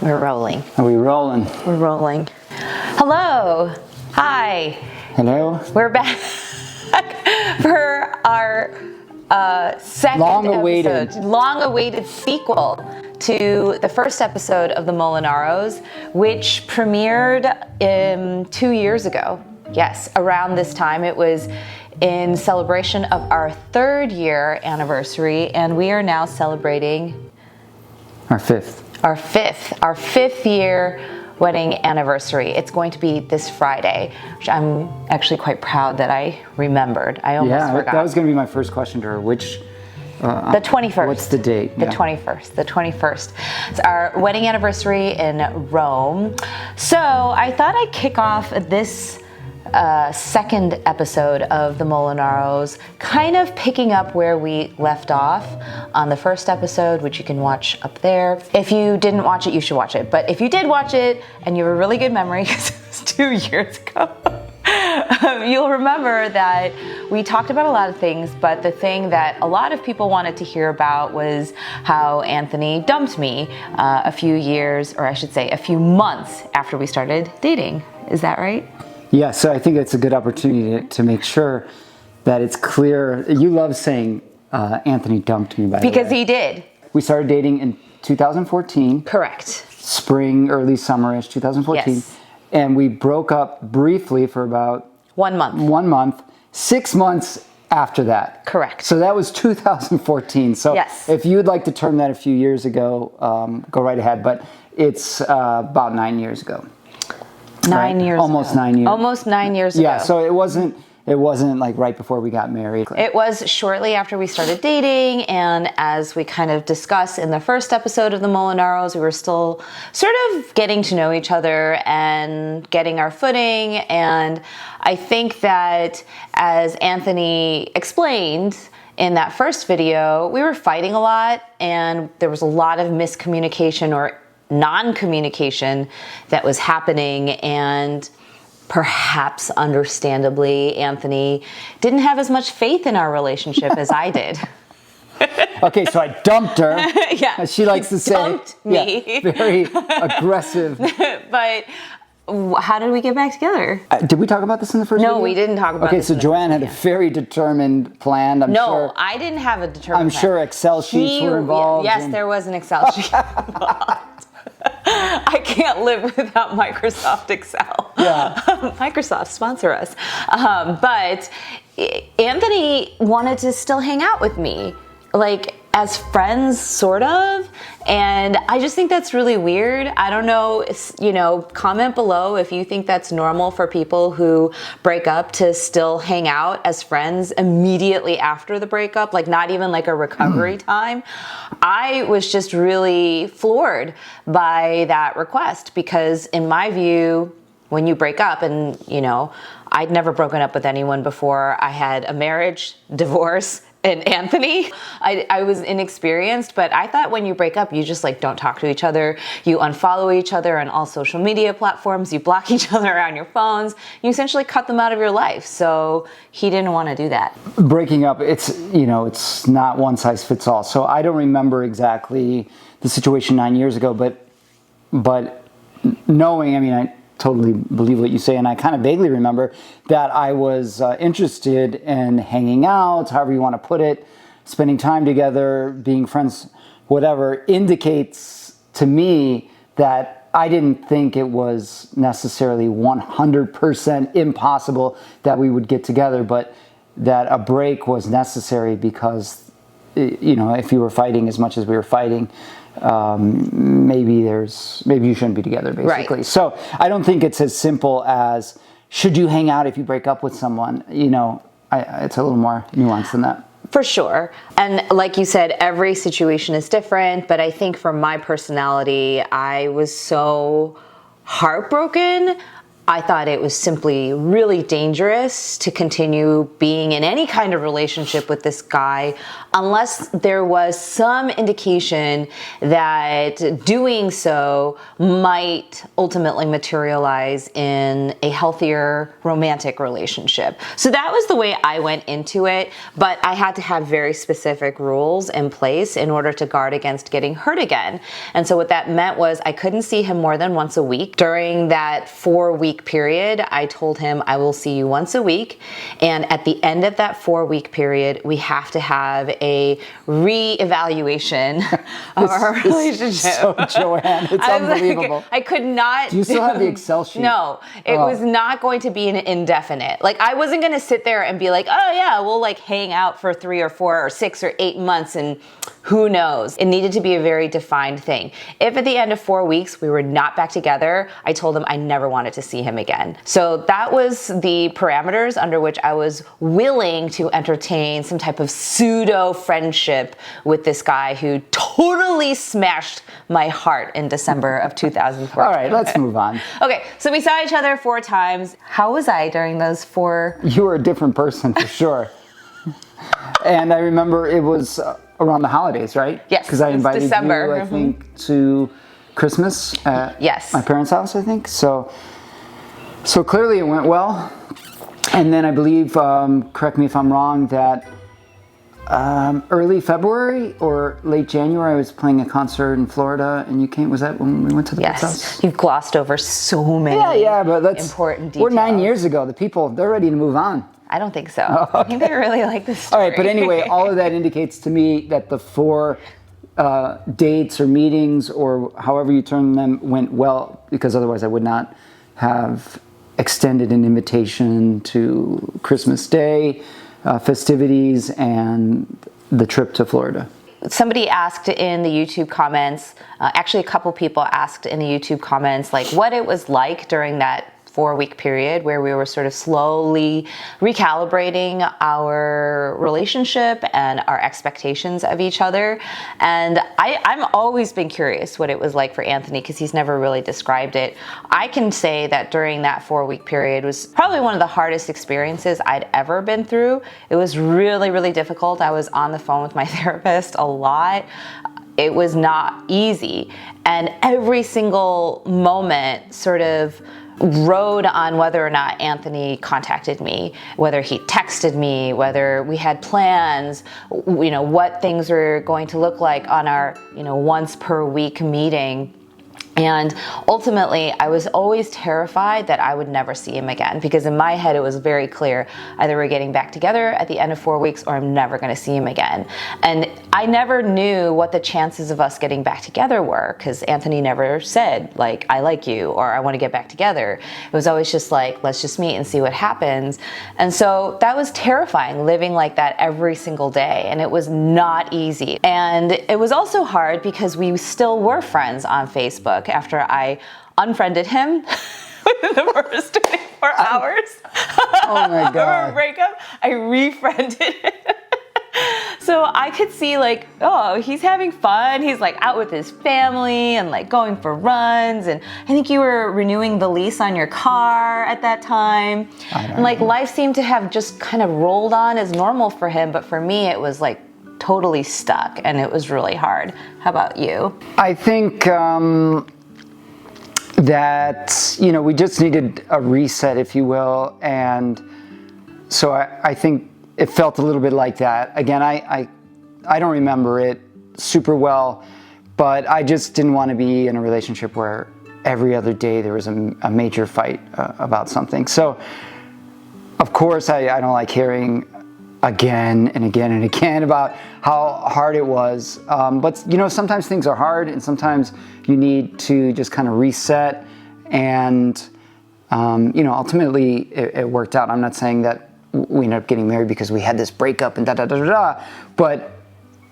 We're rolling. Are we rolling? We're rolling. Hello. Hi. Hello. We're back for our second long-awaited sequel to the first episode of the Molinaros, which premiered 2 years ago. Yes, around this time. It was in celebration of our 3rd year anniversary, and we are now celebrating Our fifth year wedding anniversary. It's going to be this Friday, which I'm actually quite proud that I remembered. I almost forgot. That was going to be my first question to her. Which? The 21st. What's the date? The 21st. The 21st. It's our wedding anniversary in Rome. So I thought I'd kick off this second episode of the Molinaros, kind of picking up where we left off on the first episode, which you can watch up there. If you didn't watch it, you should watch it. But if you did watch it and you have a really good memory, because it was 2 years ago, you'll remember that we talked about a lot of things, but the thing that a lot of people wanted to hear about was how Anthony dumped me a few years, or I should say a few months after we started dating. Is that right? Yeah, so I think it's a good opportunity to make sure that it's clear. You love saying Anthony dumped me, by the way. Because he did. We started dating in 2014. Correct. Spring, early summerish, 2014. Yes. And we broke up briefly for about 1 month. 1 month, 6 months after that. Correct. So that was 2014. So yes. If you would like to term that a few years ago, go right ahead. But it's about 9 years ago. 9 years Almost ago. 9 years. Almost 9 years ago. Yeah, so it wasn't like right before we got married. It was shortly after we started dating, and as we kind of discussed in the first episode of the Molinaros, we were still sort of getting to know each other and getting our footing. And I think that, as Anthony explained in that first video, we were fighting a lot, and there was a lot of miscommunication or non-communication that was happening, and perhaps understandably, Anthony didn't have as much faith in our relationship as I did. Okay, so I dumped her. Yeah, as she likes to say. Dumped me. Yeah, very aggressive. But how did we get back together? Did we talk about this in the first video? No, we didn't talk about this. this. Okay, so Joanne had a very determined plan. No, I didn't have a determined plan. I'm sure Excel sheets were involved. Yes, there was an Excel sheet involved. I can't live without Microsoft Excel. Yeah. Microsoft, sponsor us. But Anthony wanted to still hang out with me, like as friends, sort of. And I just think that's really weird. I don't know, comment below if you think that's normal for people who break up to still hang out as friends immediately after the breakup, like not even like a recovery time. I was just really floored by that request because in my view, when you break up, and I'd never broken up with anyone before. I had a marriage, divorce, and Anthony. I was inexperienced, but I thought when you break up, you just like don't talk to each other. You unfollow each other on all social media platforms. You block each other on your phones. You essentially cut them out of your life. So he didn't want to do that. Breaking up, it's not one size fits all. So I don't remember exactly the situation 9 years ago, but knowing, I totally believe what you say, and I kind of vaguely remember that I was interested in hanging out, however you want to put it, spending time together, being friends, whatever, indicates to me that I didn't think it was necessarily 100% impossible that we would get together, but that a break was necessary because, if you were fighting as much as we were fighting, maybe you shouldn't be together, basically. Right. So I don't think it's as simple as should you hang out if you break up with someone. It's a little more nuanced than that. For sure. And like you said, every situation is different, but I think for my personality, I was so heartbroken I thought it was simply really dangerous to continue being in any kind of relationship with this guy unless there was some indication that doing so might ultimately materialize in a healthier romantic relationship. So that was the way I went into it, but I had to have very specific rules in place in order to guard against getting hurt again. And so what that meant was I couldn't see him more than once a week. During that 4-week period, I told him I will see you once a week. And at the end of that 4-week period, we have to have a re-evaluation of our relationship. So Joanne, it's unbelievable. Like, I could not. Do you still have the Excel sheet? No, it was not going to be an indefinite. Like, I wasn't going to sit there and be like, oh yeah, we'll like hang out for 3 or 4 or 6 or 8 months and who knows. It needed to be a very defined thing. If at the end of 4 weeks we were not back together, I told him I never wanted to see him again. So that was the parameters under which I was willing to entertain some type of pseudo friendship with this guy who totally smashed my heart in December of 2004. All right, let's move on. Okay, so we saw each other 4 times. How was I during those 4? You were a different person for sure. And I remember it was around the holidays, right? Yes, because I invited December. you, I think, to Christmas at Yes. my parents' house, I think. So clearly it went well. And then I believe, correct me if I'm wrong, that early February or late January, I was playing a concert in Florida, and you came. Was that when we went to the Yes. house? You've glossed over so many but that's important details. We're 9 years ago. The people, they're ready to move on. I don't think so. I think they really like this story. All right, but anyway, all of that indicates to me that the 4 dates or meetings or however you term them went well, because otherwise I would not have extended an invitation to Christmas Day, festivities, and the trip to Florida. Somebody asked in the YouTube comments, actually a couple people asked in the YouTube comments, like what it was like during that 4-week period where we were sort of slowly recalibrating our relationship and our expectations of each other. And I'm always been curious what it was like for Anthony because he's never really described it. I can say that during that 4-week period was probably one of the hardest experiences I'd ever been through. It was really, really difficult. I was on the phone with my therapist a lot. It was not easy. And every single moment sort of rode on whether or not Anthony contacted me, whether he texted me, whether we had plans, what things were going to look like on our, once per week meeting. And ultimately, I was always terrified that I would never see him again because in my head, it was very clear either we're getting back together at the end of 4 weeks or I'm never going to see him again. And I never knew what the chances of us getting back together were because Anthony never said, like, I like you or I want to get back together. It was always just like, let's just meet and see what happens. And so that was terrifying, living like that every single day. And it was not easy. And it was also hard because we still were friends on Facebook. After I unfriended him within the first 24 hours oh my God. of our breakup, I refriended him. So I could see like, oh, he's having fun. He's like out with his family and like going for runs. And I think you were renewing the lease on your car at that time. And like life seemed to have just kind of rolled on as normal for him. But for me, it was like totally stuck and it was really hard. How about you? I think that, we just needed a reset, if you will. And so I think it felt a little bit like that. Again, I don't remember it super well, but I just didn't want to be in a relationship where every other day there was a major fight about something. So, of course, I don't like hearing again and again and again about how hard it was. But, sometimes things are hard and sometimes you need to just kind of reset. And, ultimately it worked out. I'm not saying that we ended up getting married because we had this breakup and da-da-da-da-da. But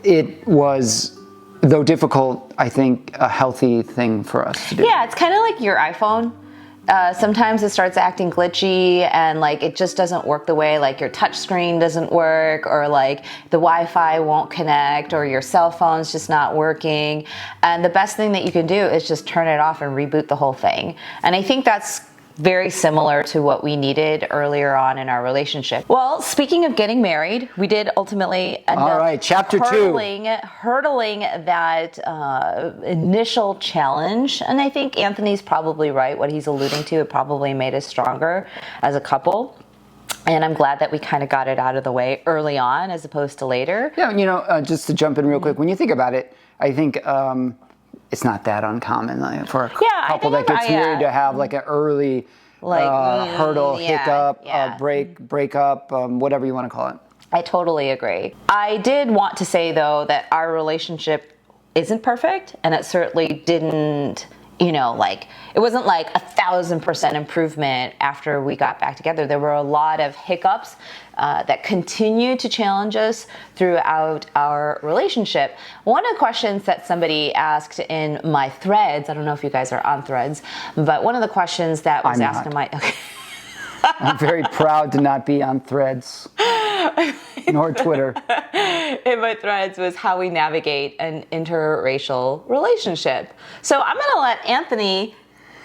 it was, though difficult, I think a healthy thing for us to do. Yeah, it's kind of like your iPhone. Sometimes it starts acting glitchy and like it just doesn't work the way, like your touch screen doesn't work or like the Wi-Fi won't connect or your cell phone's just not working. And the best thing that you can do is just turn it off and reboot the whole thing. And I think that's very similar to what we needed earlier on in our relationship. Well, speaking of getting married, we did ultimately end up chapter hurdling that initial challenge. And I think Anthony's probably right. What he's alluding to, it probably made us stronger as a couple. And I'm glad that we kind of got it out of the way early on as opposed to later. Yeah, just to jump in real quick, when you think about it, I think it's not that uncommon for a couple that gets married to have like an early hurdle, hiccup, breakup, whatever you want to call it. I totally agree. I did want to say, though, that our relationship isn't perfect, and it certainly didn't, it wasn't like 1,000% improvement after we got back together. There were a lot of hiccups that continued to challenge us throughout our relationship. One of the questions that somebody asked in my threads, I don't know if you guys are on threads, but one of the questions that was asked in my... Okay. I'm very proud to not be on threads. Nor Twitter. In my threads was how we navigate an interracial relationship. So I'm going to let Anthony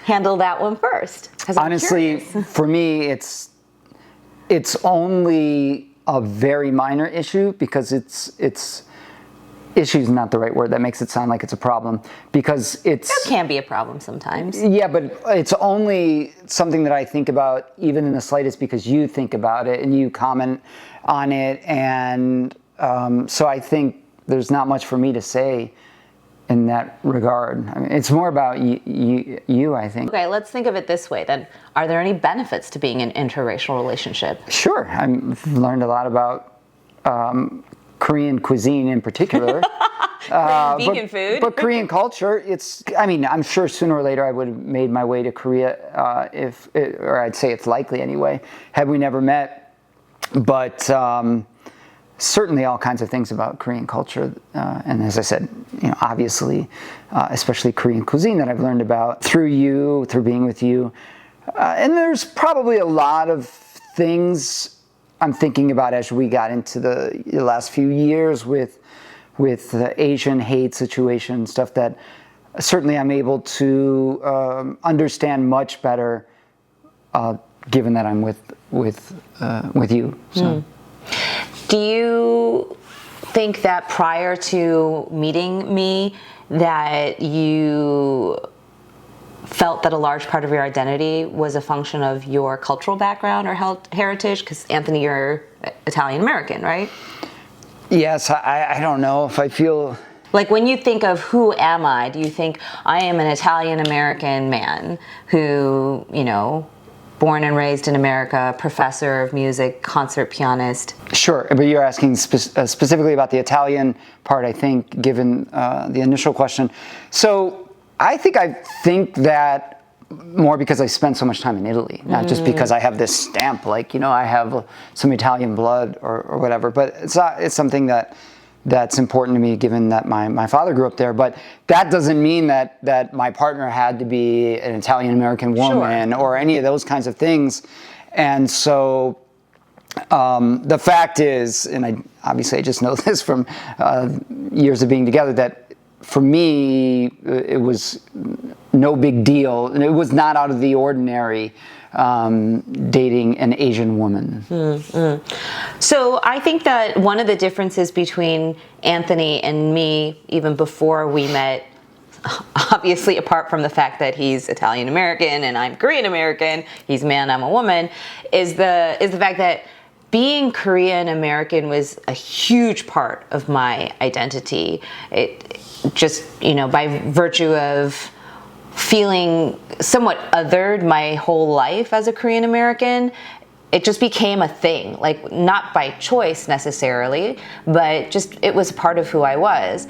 handle that one first. Honestly, for me, it's only a very minor issue because issue is not the right word. That makes it sound like it's a problem because it can be a problem sometimes. Yeah, but it's only something that I think about even in the slightest because you think about it and you comment on it. And so I think there's not much for me to say in that regard. I mean, it's more about you, I think. Okay, let's think of it this way then. Are there any benefits to being in an interracial relationship? Sure. I've learned a lot about Korean cuisine in particular. Korean vegan food. But Korean culture, I'm sure sooner or later I would have made my way to Korea or I'd say it's likely anyway, had we never met. But certainly all kinds of things about Korean culture. And as I said, obviously, especially Korean cuisine that I've learned about through being with you. And there's probably a lot of things I'm thinking about as we got into the last few years with the Asian hate situation, stuff that certainly I'm able to understand much better, given that I'm with you. So. Do you think that prior to meeting me, that you felt that a large part of your identity was a function of your cultural background or heritage? Because Anthony, you're Italian American, right? Yes, I don't know if I feel... Like when you think of who am I, do you think I am an Italian American man who, born and raised in America, professor of music, concert pianist? Sure, but you're asking specifically about the Italian part, I think, given the initial question. So I think that more because I spent so much time in Italy, not just because I have this stamp, like, I have some Italian blood or whatever, but it's something that's important to me given that my father grew up there. But that doesn't mean that my partner had to be an Italian American woman or any of those kinds of things. And so the fact is, and I just know this from years of being together, that for me, it was no big deal. And it was not out of the ordinary dating an Asian woman. So I think that one of the differences between Anthony and me, even before we met, obviously apart from the fact that he's Italian American and I'm Korean American, he's a man, I'm a woman, is the fact that being Korean American was a huge part of my identity. It just, by virtue of feeling somewhat othered my whole life as a Korean American, it just became a thing, like not by choice necessarily, but just it was part of who I was.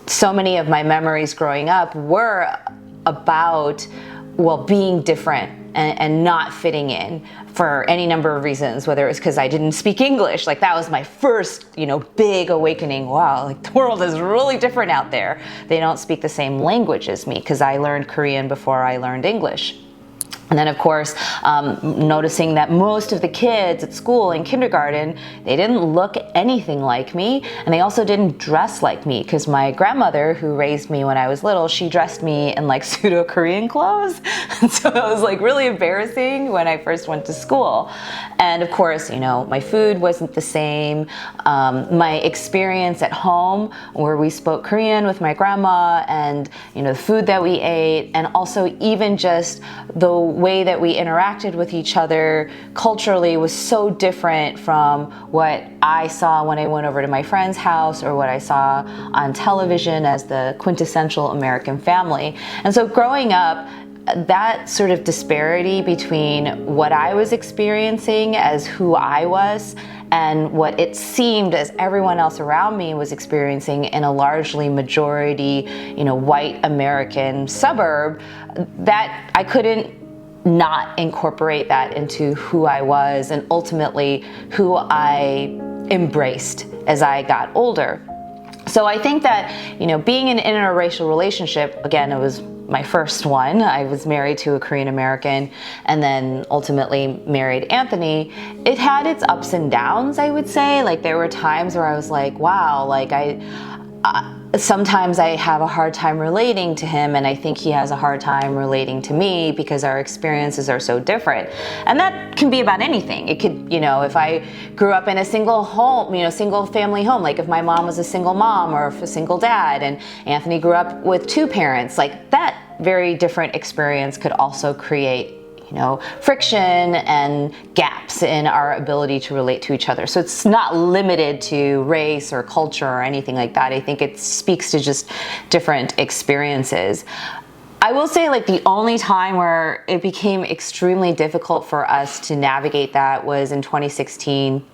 So many of my memories growing up were about, being different and not fitting in for any number of reasons, whether it was because I didn't speak English. Like that was my first, big awakening. Wow, like the world is really different out there. They don't speak the same language as me because I learned Korean before I learned English. And then, of course, noticing that most of the kids at school in kindergarten, they didn't look anything like me, and they also didn't dress like me, because my grandmother, who raised me when I was little, she dressed me in like pseudo-Korean clothes. So it was like really embarrassing when I first went to school. And of course, you know, my food wasn't the same. My experience at home, where we spoke Korean with my grandma, and, you know, the food that we ate, and also even just the way that we interacted with each other culturally was so different from what I saw when I went over to my friend's house, or what I saw on television as the quintessential American family. And so growing up, that sort of disparity between what I was experiencing as who I was and what it seemed as everyone else around me was experiencing in a largely majority, you know, white American suburb, that I couldn't not incorporate that into who I was, and ultimately who I embraced as I got older. So I think that, you know, being in an interracial relationship, again, it was my first one. I was married to a Korean American, and then ultimately married Anthony. It had its ups and downs, I would say. Like, there were times where I was like, wow, like sometimes I have a hard time relating to him, and I think he has a hard time relating to me, because our experiences are so different. And that can be about anything. It could, you know, if I grew up in a single home, you know, single family home, like if my mom was a single mom or if a single dad, and Anthony grew up with two parents, like that very different experience could also create, you know, friction and gaps in our ability to relate to each other. So it's not limited to race or culture or anything like that. I think it speaks to just different experiences. I will say, like, the only time where it became extremely difficult for us to navigate that was in 2016.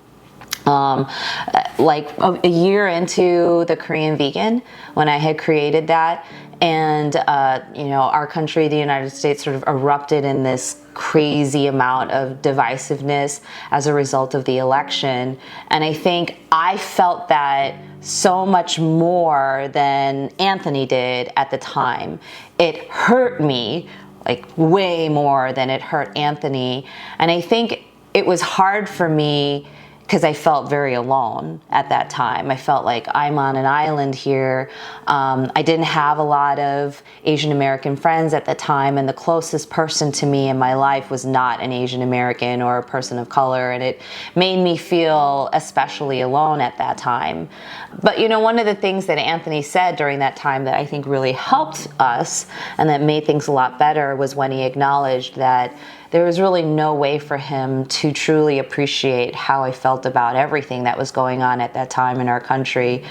Like a year into the Korean vegan, when I had created that, and you know, our country, the United States, sort of erupted in this crazy amount of divisiveness as a result of the election. And I think I felt that so much more than Anthony did at the time. It hurt me, like, way more than it hurt Anthony. And I think it was hard for me because I felt very alone at that time. I felt like I'm on an island here. I didn't have a lot of Asian American friends at the time, and the closest person to me in my life was not an Asian American or a person of color, and it made me feel especially alone at that time. But, you know, one of the things that Anthony said during that time that I think really helped us and that made things a lot better was when he acknowledged that there was really no way for him to truly appreciate how I felt about everything that was going on at that time in our country,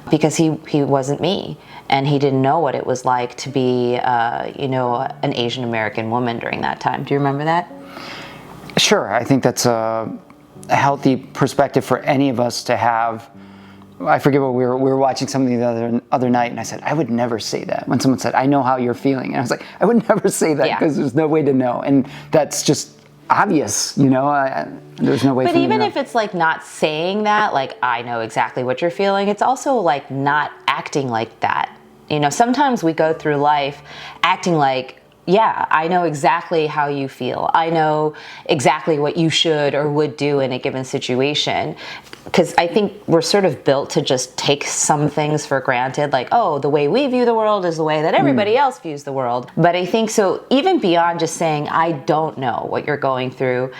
because he wasn't me, and he didn't know what it was like to be, you know, an Asian American woman during that time. Do you remember that? Sure, I think that's a healthy perspective for any of us to have. I forget what we were watching something the other night, and I said, I would never say that. When someone said, I know how you're feeling. And I was like, I would never say that, because there's no way to know. And that's just obvious, you know, there's no way for me to know. But even if it's like not saying that, like, I know exactly what you're feeling, it's also like not acting like that. You know, sometimes we go through life acting like, yeah, I know exactly how you feel. I know exactly what you should or would do in a given situation. Because I think we're sort of built to just take some things for granted, like, oh, the way we view the world is the way that everybody else views the world. But I think so, even beyond just saying, I don't know what you're going through,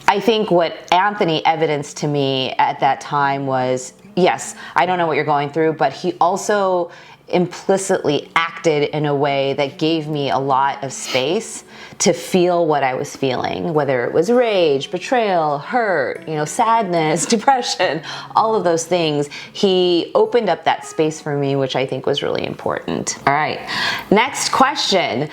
I think what Anthony evidenced to me at that time was, yes, I don't know what you're going through, but he also implicitly acted in a way that gave me a lot of space to feel what I was feeling, whether it was rage, betrayal, hurt, you know, sadness, depression, all of those things. He opened up that space for me, which I think was really important. All right, next question.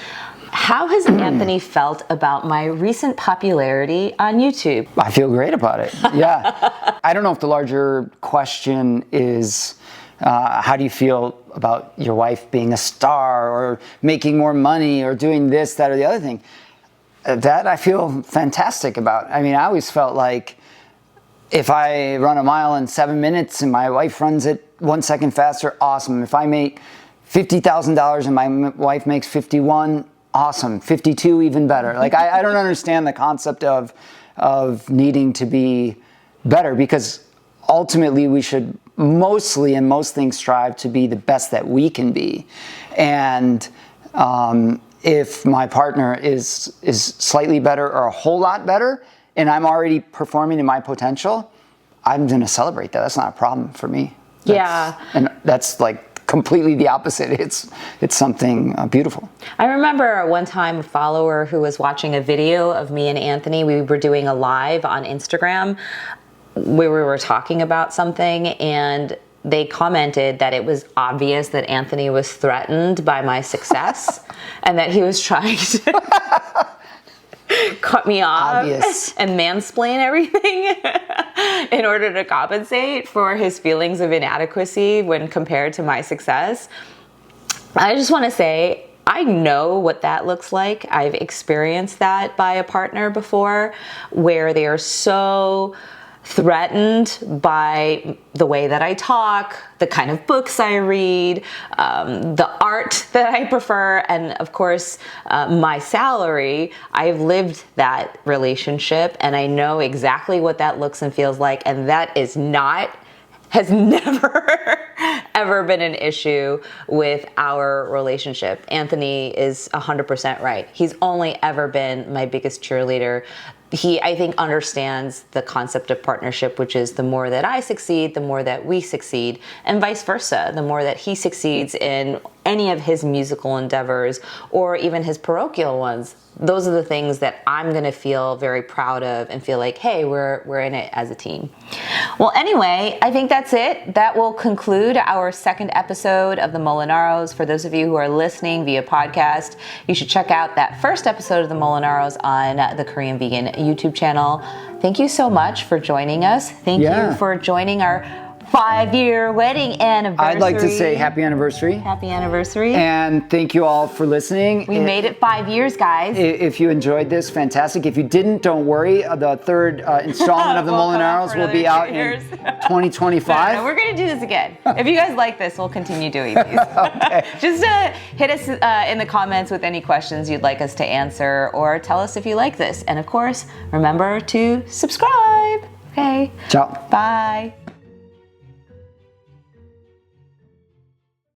How has Anthony felt about my recent popularity on YouTube? I feel great about it, yeah. I don't know if the larger question is, how do you feel about your wife being a star or making more money or doing this, that, or the other thing? That I feel fantastic about. I mean, I always felt like if I run a mile in 7 minutes and my wife runs it 1 second faster, awesome. If I make $50,000 and my wife makes 51, awesome. 52, even better. Like, I don't understand the concept of needing to be better, because ultimately we should mostly in most things strive to be the best that we can be. And if my partner is slightly better or a whole lot better, and I'm already performing to my potential, I'm going to celebrate that. That's not a problem for me. And that's like completely the opposite. It's something beautiful. I remember one time a follower who was watching a video of me and Anthony. We were doing a live on Instagram where we were talking about something, and they commented that it was obvious that Anthony was threatened by my success and that he was trying to cut me off and mansplain everything in order to compensate for his feelings of inadequacy when compared to my success. I just want to say, I know what that looks like. I've experienced that by a partner before, where they are so threatened by the way that I talk, the kind of books I read, the art that I prefer, and of course, my salary. I've lived that relationship, and I know exactly what that looks and feels like, and that has never ever been an issue with our relationship. Anthony is 100% right. He's only ever been my biggest cheerleader. He, I think, understands the concept of partnership, which is the more that I succeed, the more that we succeed, and vice versa. The more that he succeeds in any of his musical endeavors or even his parochial ones, those are the things that I'm going to feel very proud of and feel like, hey, we're in it as a team. Well, anyway, I think that's it. That will conclude our second episode of the Molinaros. For those of you who are listening via podcast, you should check out that first episode of the Molinaros on the Korean Vegan YouTube channel. Thank you so much for joining us. Thank you for joining our 5-year wedding anniversary. I'd like to say happy anniversary. Happy anniversary. And thank you all for listening. We made it 5 years, guys. If you enjoyed this, fantastic. If you didn't, don't worry. The third installment of the Molinaros will be out in 2025. No, we're going to do this again. If you guys like this, we'll continue doing these. Just hit us in the comments with any questions you'd like us to answer, or tell us if you like this. And of course, remember to subscribe. Okay. Ciao. Bye.